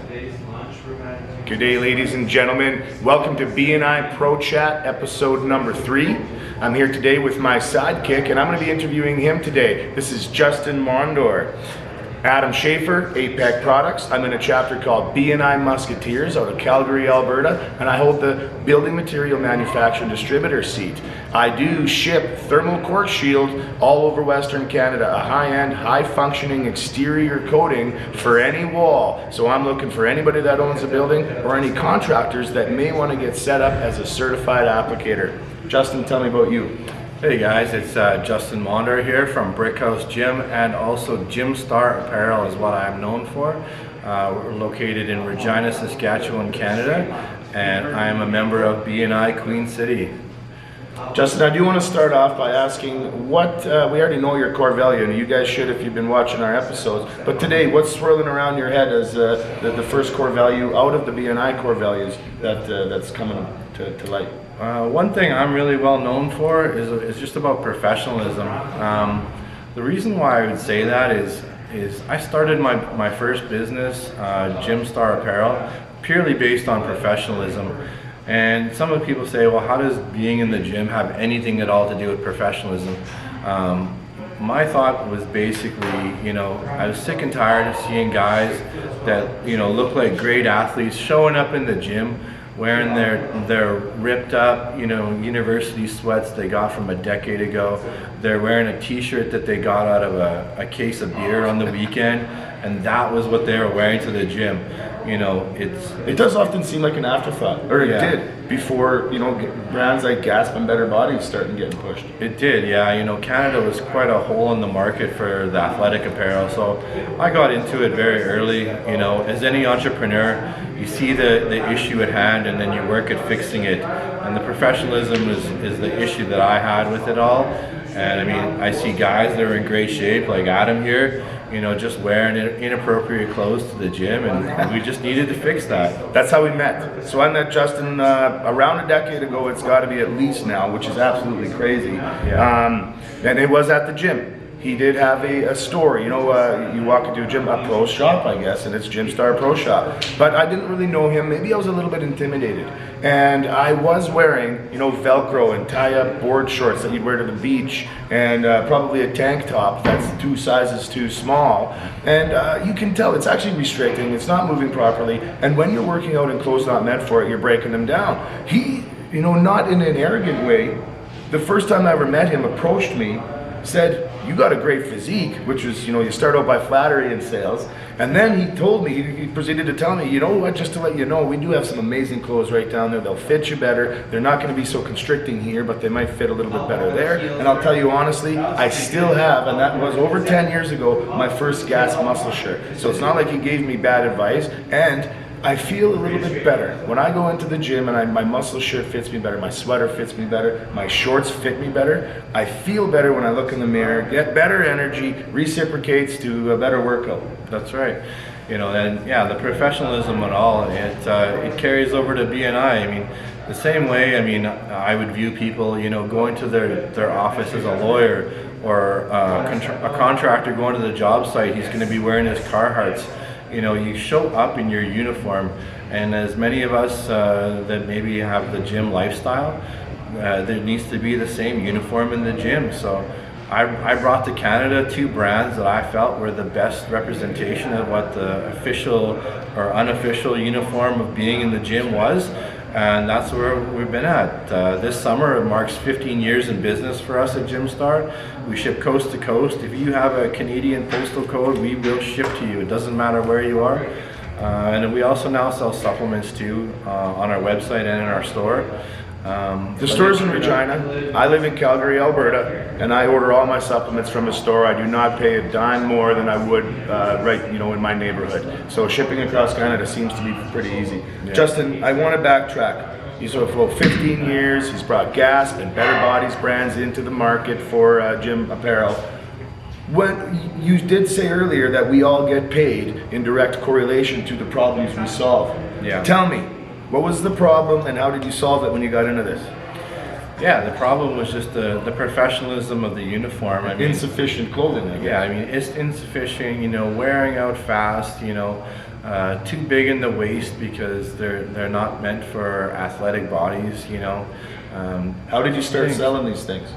Good day, ladies and gentlemen. Welcome to BNI Pro Chat, episode number 3. I'm here today with my sidekick, and I'm going to be interviewing him today. This is Justin Mondor. Adam Schaffer, Apeq Products. I'm in a chapter called BNI Musketeers out of Calgary, Alberta, and I hold the building material manufacturing distributor seat. I do ship thermal cork shield all over Western Canada, a high-end, high-functioning exterior coating for any wall. So I'm looking for anybody that owns a building or any contractors that may want to get set up as a certified applicator. Justin, tell me about you. Hey guys, it's Justin Mondor here from Brickhouse Gym, and also Star Apparel is what I'm known for. We're located in Regina, Saskatchewan, Canada, and I am a member of BNI Queen City. Justin, I do want to start off by asking what, we already know your core value, and you guys should if you've been watching our episodes, but today what's swirling around your head as the first core value out of the BNI core values that's coming to light? One thing I'm really well known for is just about professionalism. The reason why I would say that is I started my first business, Star Apparel, purely based on professionalism. And some of the people say, well, how does being in the gym have anything at all to do with professionalism? My thought was basically, I was sick and tired of seeing guys that, look like great athletes showing up in the gym wearing their ripped up, university sweats they got from a decade ago. They're wearing a t-shirt that they got out of a case of beer on the weekend, and that was what they were wearing to the gym. It does often seem like an afterthought, or it did before, brands like Gasp and Better Body started getting pushed. It did, yeah. Canada was quite a hole in the market for the athletic apparel, so I got into it very early. As any entrepreneur, you see the issue at hand and then you work at fixing it, and the professionalism is the issue that I had with it all. And I see guys that are in great shape like Adam here, just wearing inappropriate clothes to the gym, and we just needed to fix that. That's how we met. So I met Justin around a decade ago. It's got to be at least now, which is absolutely crazy. Yeah. And it was at the gym. He did have a store, you walk into a gym, a pro shop, I guess, and it's Star Pro Shop. But I didn't really know him. Maybe I was a little bit intimidated. And I was wearing, Velcro and tie-up board shorts that you'd wear to the beach, and probably a tank top that's 2 sizes too small. And you can tell it's actually restricting, it's not moving properly. And when you're working out in clothes not meant for it, you're breaking them down. He, not in an arrogant way, the first time I ever met him, approached me, said, "You got a great physique," which was, you start out by flattery in sales. And then he told me, he proceeded to tell me, what, just to let you know, we do have some amazing clothes right down there. They'll fit you better. They're not going to be so constricting here, but they might fit a little bit better there. And I'll tell you honestly, I still have, and that was over 10 years ago, my first Gas muscle shirt. So it's not like he gave me bad advice. And I feel a little bit better when I go into the gym and my muscle shirt fits me better, my sweater fits me better, my shorts fit me better. I feel better when I look in the mirror, get better energy, reciprocates to a better workout. That's right. The professionalism and all, it carries over to BNI. The same way, I would view people, going to their office as a lawyer or a contractor going to the job site. He's going to be wearing his Carhartts. You show up in your uniform, and as many of us that maybe have the gym lifestyle, there needs to be the same uniform in the gym. So I brought to Canada 2 brands that I felt were the best representation of what the official or unofficial uniform of being in the gym was. And that's where we've been at. This summer, it marks 15 years in business for us at Star. We ship coast to coast. If you have a Canadian postal code, we will ship to you. It doesn't matter where you are. And we also now sell supplements too on our website and in our store. The store's in Regina. I live in Calgary, Alberta, and I order all my supplements from a store. I do not pay a dime more than I would in my neighborhood. So shipping across Canada seems to be pretty easy. Yeah. Justin, I want to backtrack. He's for 15 years. He's brought Gasp and Better Bodies brands into the market for gym apparel. When you did say earlier that we all get paid in direct correlation to the problems we solve. Yeah. Tell me, what was the problem and how did you solve it when you got into this? Yeah, the problem was just the professionalism of the uniform. Insufficient clothing, I guess. Yeah, it's insufficient, wearing out fast, too big in the waist because they're not meant for athletic bodies, you know. How did you start selling these things?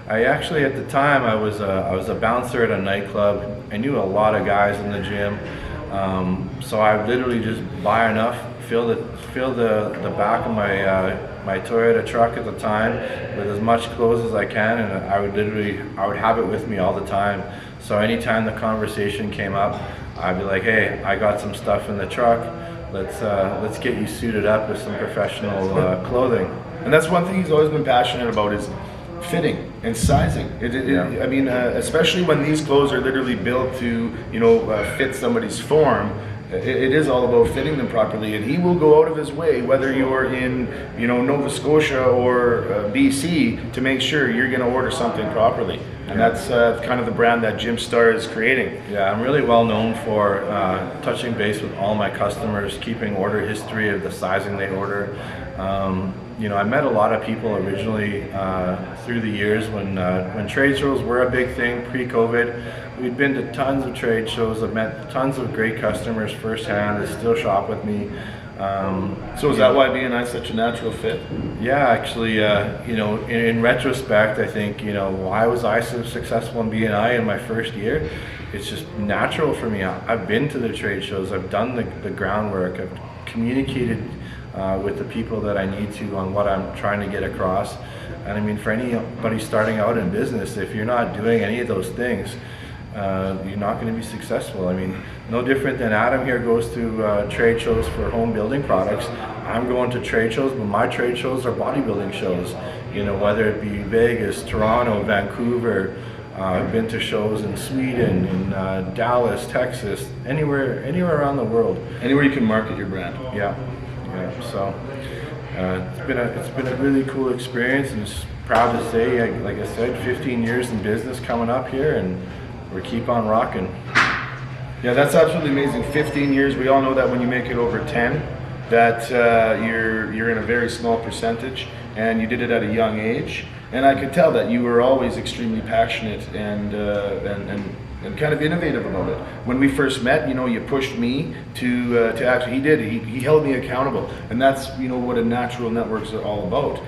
I actually, at the time, I was a bouncer at a nightclub. I knew a lot of guys in the gym, so I would literally just buy enough, fill the back of my Toyota truck at the time with as much clothes as I can, and I would have it with me all the time. So anytime the conversation came up, I'd be like, hey, I got some stuff in the truck. Let's get you suited up with some professional clothing. And that's one thing he's always been passionate about, is fitting and sizing. I mean, especially when these clothes are literally built to, fit somebody's form. It is all about fitting them properly, and he will go out of his way, whether you're in, Nova Scotia or BC, to make sure you're going to order something properly. And that's kind of the brand that Gym Star is creating. Yeah, I'm really well known for touching base with all my customers, keeping order history of the sizing they order. I met a lot of people originally through the years when trade shows were a big thing pre-COVID. We'd been to tons of trade shows. I've met tons of great customers firsthand that still shop with me. So is that why BNI is such a natural fit? Yeah, actually, in retrospect, I think, why was I so successful in BNI in my first year? It's just natural for me. I've been to the trade shows. I've done the groundwork. I've communicated with the people that I need to on what I'm trying to get across. And I mean, for anybody starting out in business, if you're not doing any of those things, you're not going to be successful. I mean, no different than Adam here goes to trade shows for home building products. I'm going to trade shows, but my trade shows are bodybuilding shows. Whether it be Vegas, Toronto, Vancouver. I've been to shows in Sweden, in Dallas, Texas, anywhere around the world. Anywhere you can market your brand. Yeah. So it's been a really cool experience, and just proud to say, like I said, 15 years in business coming up here, and we keep on rocking. Yeah, that's absolutely amazing. 15 years. We all know that when you make it over 10, that you're in a very small percentage, and you did it at a young age. And I could tell that you were always extremely passionate and kind of innovative about it. When we first met, you pushed me to actually, he held me accountable, and that's what a natural networks are all about.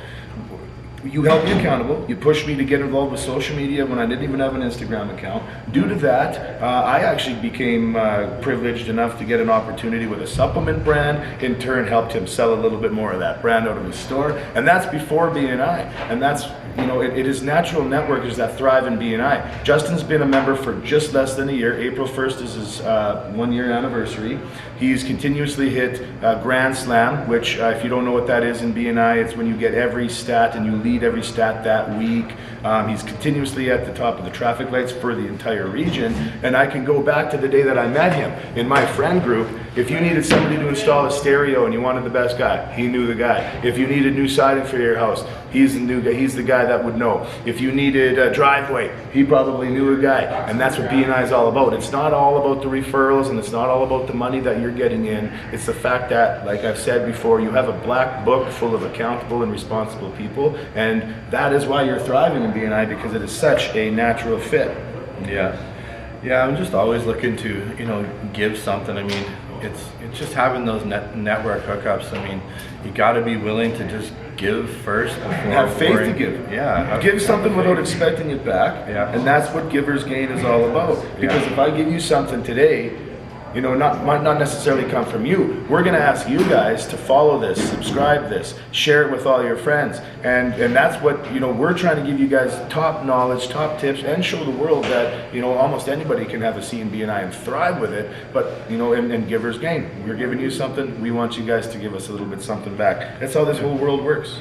You held me accountable. You pushed me to get involved with social media when I didn't even have an Instagram account. Due to that, I actually became privileged enough to get an opportunity with a supplement brand. In turn, helped him sell a little bit more of that brand out of his store. And that's before BNI. And that's, it is natural networkers that thrive in BNI. Justin's been a member for just less than a year. April 1st is his 1-year anniversary. He's continuously hit Grand Slam, which if you don't know what that is in BNI, it's when you get every stat and you lead every stat that week. He's continuously at the top of the traffic lights for the entire region, and I can go back to the day that I met him in my friend group. If you needed somebody to install a stereo and you wanted the best guy, he knew the guy. If you needed new siding for your house, he's the new guy. He's the guy that would know. If you needed a driveway, he probably knew a guy. And that's what BNI is all about. It's not all about the referrals, and it's not all about the money that you're getting in. It's the fact that, like I've said before, you have a black book full of accountable and responsible people, and that is why you're thriving in BNI, because it is such a natural fit. Yeah, I'm just always looking to, give something. I mean, it's just having those network hookups. I mean, you got to be willing to just give first before have faith to give. Yeah, give something without expecting it back. Yeah, and that's what Giver's Gain is all about. Because if I give you something today, might not necessarily come from you. We're going to ask you guys to follow this, subscribe this, share it with all your friends, and that's what we're trying to give you guys: top knowledge, top tips, and show the world that almost anybody can have a C in BNI and thrive with it. But and Giver's Gain, we're giving you something. We want you guys to give us a little bit something back. That's how this whole world works.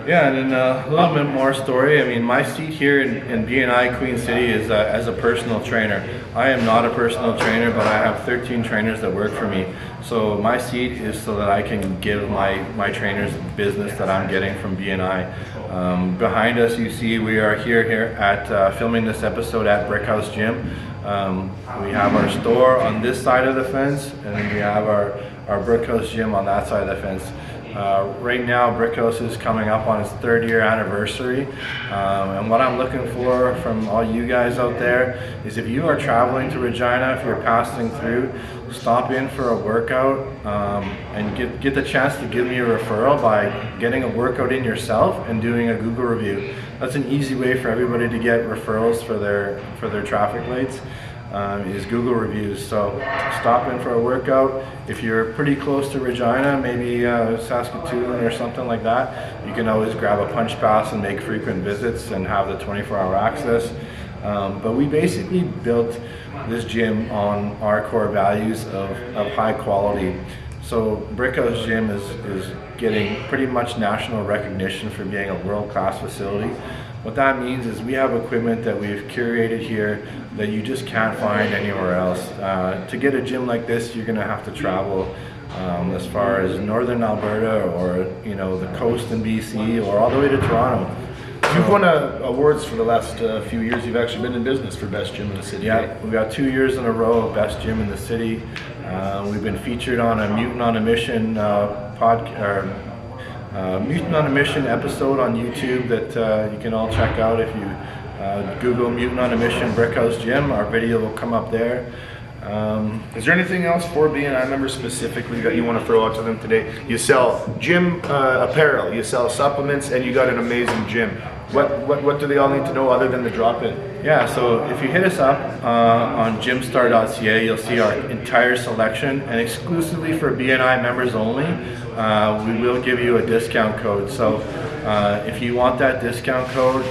Yeah, and then a little bit more story. I mean, my seat here in BNI Queen City is as a personal trainer. I am not a personal trainer, but I have 13 trainers that work for me. So my seat is so that I can give my trainers business that I'm getting from BNI. Behind us, you see, we are here at filming this episode at Brickhouse Gym. We have our store on this side of the fence, and then we have our Brickhouse Gym on that side of the fence. Right now, Brickhouse is coming up on its 3rd year anniversary, and what I'm looking for from all you guys out there is, if you are traveling to Regina, if you're passing through, stop in for a workout and get the chance to give me a referral by getting a workout in yourself and doing a Google review. That's an easy way for everybody to get referrals for their traffic lights. Is Google reviews. So stop in for a workout. If you're pretty close to Regina, maybe Saskatchewan or something like that, you can always grab a punch pass and make frequent visits and have the 24-hour access. But we basically built this gym on our core values of high quality. So Brickhouse Gym is getting pretty much national recognition for being a world-class facility. What that means is we have equipment that we've curated here that you just can't find anywhere else. To get a gym like this, you're gonna have to travel as far as northern Alberta, or the coast in BC, or all the way to Toronto. You've won awards for the last few years. You've actually been in business for Best Gym in the City. Yeah, we've got 2 years in a row of Best Gym in the City. We've been featured on a Mutant on a Mission Mutant on a Mission episode on YouTube that you can all check out. If you Google Mutant on a Mission Brickhouse Gym, our video will come up there. Is there anything else for BNI members specifically that you want to throw out to them today? You sell gym apparel, you sell supplements, and you got an amazing gym. What do they all need to know other than the drop-in? Yeah, so if you hit us up on gymstar.ca, you'll see our entire selection, and exclusively for BNI members only, we will give you a discount code. So if you want that discount code,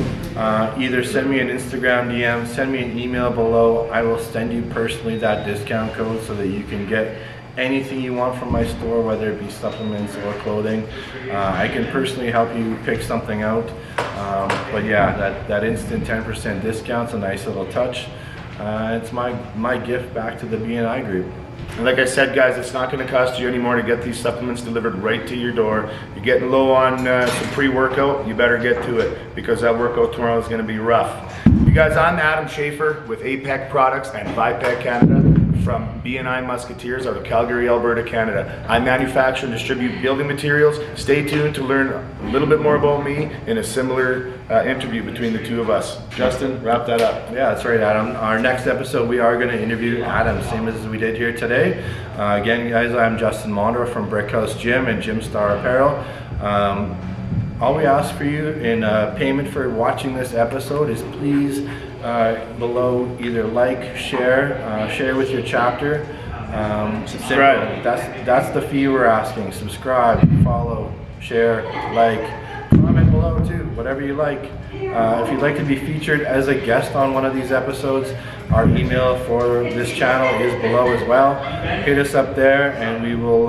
either send me an Instagram DM, send me an email below. I will send you personally that discount code so that you can get anything you want from my store, whether it be supplements or clothing. I can personally help you pick something out. But yeah, that instant 10% discount's a nice little touch. It's my gift back to the BNI group. And like I said, guys, it's not going to cost you any more to get these supplements delivered right to your door. You're getting low on some pre-workout, you better get to it, because that workout tomorrow is going to be rough. You guys, I'm Adam Schaffer with Apeq Products and Vipeq Canada from BNI Musketeers out of Calgary, Alberta, Canada. I manufacture and distribute building materials. Stay tuned to learn a little bit more about me in a similar interview between the two of us. Justin, wrap that up. Yeah, that's right, Adam. Our next episode, we are going to interview Adam, same as we did here today. Again, guys, I'm Justin Mondor from Brickhouse Gym and Star Apparel. All we ask for you in payment for watching this episode is please below either like, share with your chapter. Subscribe. That's the fee we're asking. Subscribe, follow, share, like, comment below too, whatever you like. If you'd like to be featured as a guest on one of these episodes, our email for this channel is below as well. Hit us up there, and we will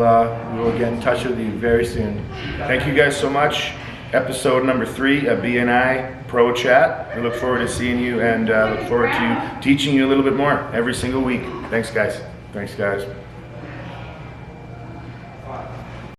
get in touch with you very soon. Thank you guys so much. Episode number 3 of BNI Pro Chat. We look forward to seeing you, and look forward to teaching you a little bit more every single week. Thanks, guys. Thanks, guys.